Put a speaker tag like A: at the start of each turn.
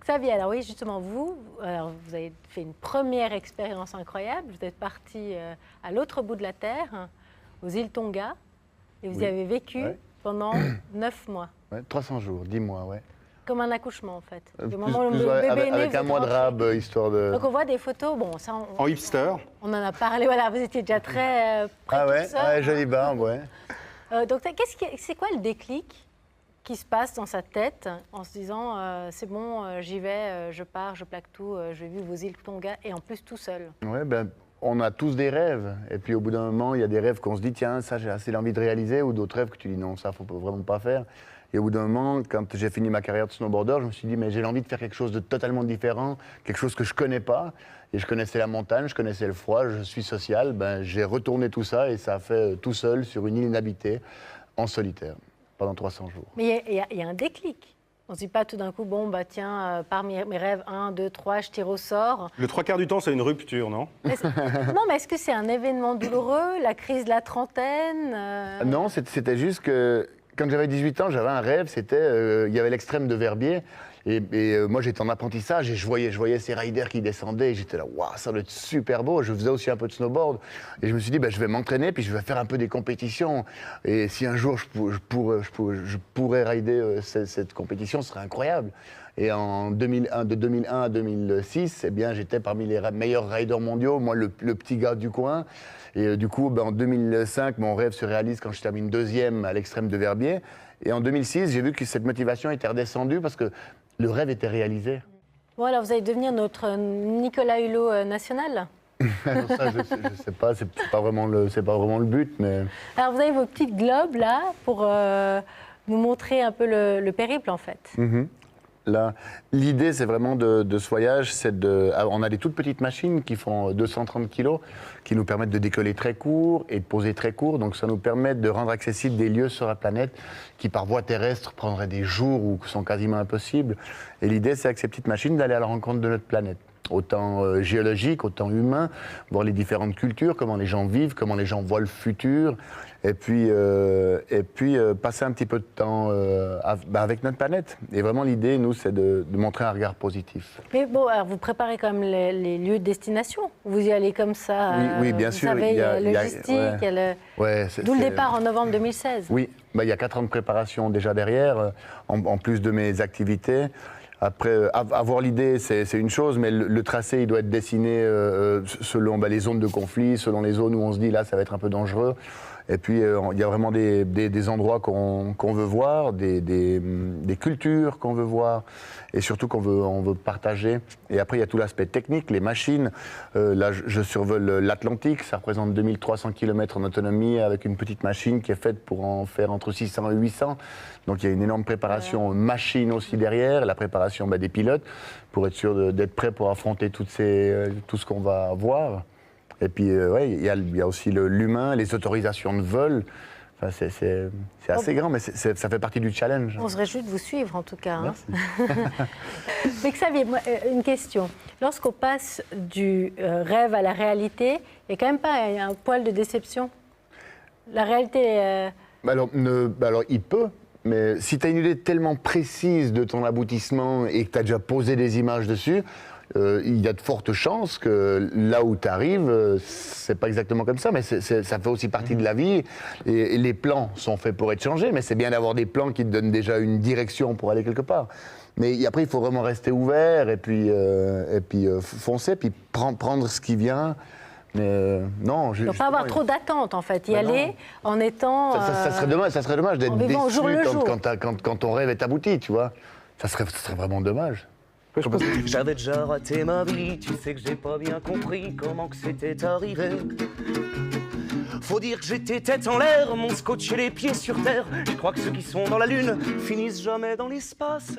A: Xavier, alors oui, justement, vous avez fait une première expérience incroyable. Vous êtes parti à l'autre bout de la Terre, hein, aux îles Tonga, et vous y avez vécu pendant 9 mois.
B: Ouais, 300 jours, 10 mois, ouais.
A: Comme un accouchement, en fait.
B: Plus, avec un mois de rab, histoire de...
A: Donc on voit des photos, bon, ça...
C: En hipster.
A: On en a parlé, voilà, vous étiez déjà très près
B: Ah ouais,
A: tout seul.
B: jolie barbe, ouais.
A: Donc c'est quoi le déclic qui se passe dans sa tête en se disant c'est bon, j'y vais, je pars, je plaque tout, je vais vivre vos îles Tonga et en plus tout seul.
B: Ouais, ben, on a tous des rêves. Et puis au bout d'un moment, il y a des rêves qu'on se dit tiens, ça j'ai assez envie de réaliser, ou d'autres rêves que tu dis non, ça faut vraiment pas faire. Et au bout d'un moment, quand j'ai fini ma carrière de snowboarder, je me suis dit mais j'ai envie de faire quelque chose de totalement différent, quelque chose que je connais pas. Et je connaissais la montagne, je connaissais le froid, je suis social. Ben, j'ai retourné tout ça et ça a fait tout seul sur une île inhabitée, en solitaire, pendant 300 jours.
A: Mais il y a un déclic. On ne se dit pas tout d'un coup, bon, bah tiens, parmi mes rêves, 1, 2, 3, je tire au sort.
C: Le 3/4 du temps, c'est une rupture, non?
A: Non, mais est-ce que c'est un événement douloureux, la crise de la trentaine
B: Non, c'était juste que quand j'avais 18 ans, j'avais un rêve, c'était, il y avait l'extrême de Verbier. Et moi, j'étais en apprentissage et je voyais ces riders qui descendaient et j'étais là, waouh, ça doit être super beau. Je faisais aussi un peu de snowboard et je me suis dit, bah, je vais m'entraîner puis je vais faire un peu des compétitions. Et si un jour je pourrais rider cette compétition, ce serait incroyable. Et de 2001 à 2006, eh bien, j'étais parmi les meilleurs riders mondiaux, moi le petit gars du coin. Et du coup, ben, en 2005, mon rêve se réalise quand je termine 2e à l'extrême de Verbier. Et en 2006, j'ai vu que cette motivation était redescendue parce que le rêve était réalisé.
A: Bon, alors vous allez devenir notre Nicolas Hulot national.
B: Alors ça, je sais pas, c'est pas vraiment le but, mais...
A: Alors vous avez vos petites globes là pour nous montrer un peu le périple en fait.
B: Là, l'idée, c'est vraiment de ce voyage, on a des toutes petites machines qui font 230 kilos, qui nous permettent de décoller très court et de poser très court. Donc ça nous permet de rendre accessibles des lieux sur la planète qui, par voie terrestre, prendraient des jours ou sont quasiment impossibles. Et l'idée, c'est avec ces petites machines d'aller à la rencontre de notre planète. Autant géologique, autant humain, voir les différentes cultures, comment les gens vivent, comment les gens voient le futur, et puis passer un petit peu de temps avec notre planète. Et vraiment l'idée, nous, c'est de montrer un regard positif.
A: Mais bon, alors vous préparez quand même les lieux de destination. Vous y allez comme ça.
B: Oui, bien sûr.
A: Vous savez, il y a logistique, d'où le départ en novembre 2016.
B: Oui, il y a 4 ans de préparation déjà derrière, en plus de mes activités. Après, avoir l'idée, c'est une chose, mais le tracé, il doit être dessiné selon les zones de conflit, selon les zones où on se dit, là, ça va être un peu dangereux. Et puis, il y a vraiment des endroits qu'on veut voir, des cultures qu'on veut voir, et surtout on veut partager. Et après, il y a tout l'aspect technique, les machines. Là, je survole l'Atlantique, ça représente 2300 km en autonomie, avec une petite machine qui est faite pour en faire entre 600 et 800. Donc, il y a une énorme préparation machine aussi derrière, la préparation des pilotes, pour être sûr d'être prêt pour affronter tout ce qu'on va voir. Et puis, il y a aussi l'humain, les autorisations de vol. Enfin, c'est assez grand, mais ça fait partie du challenge.
A: On se réjouit de vous suivre, en tout cas. Hein.
B: Merci.
A: Mais Xavier, une question. Lorsqu'on passe du rêve à la réalité, il n'y a quand même pas un poil de déception? La réalité...
B: Alors, il peut. Mais si tu as une idée tellement précise de ton aboutissement et que tu as déjà posé des images dessus, il y a de fortes chances que là où tu arrives, c'est pas exactement comme ça, mais ça fait aussi partie de la vie. Et les plans sont faits pour être changés, mais c'est bien d'avoir des plans qui te donnent déjà une direction pour aller quelque part. Mais après, il faut vraiment rester ouvert et puis foncer, puis prendre ce qui vient. Mais non,
A: il ne faut pas avoir trop d'attentes, en fait. Y aller en étant...
B: Ça serait dommage d'être déçu quand ton rêve est abouti, tu vois. Ça serait vraiment dommage.
D: J'avais déjà raté ma vie, tu sais que j'ai pas bien compris comment que c'était arrivé. Faut dire que j'étais tête en l'air, mon scotch et les pieds sur terre. Je crois que ceux qui sont dans la lune finissent jamais dans l'espace.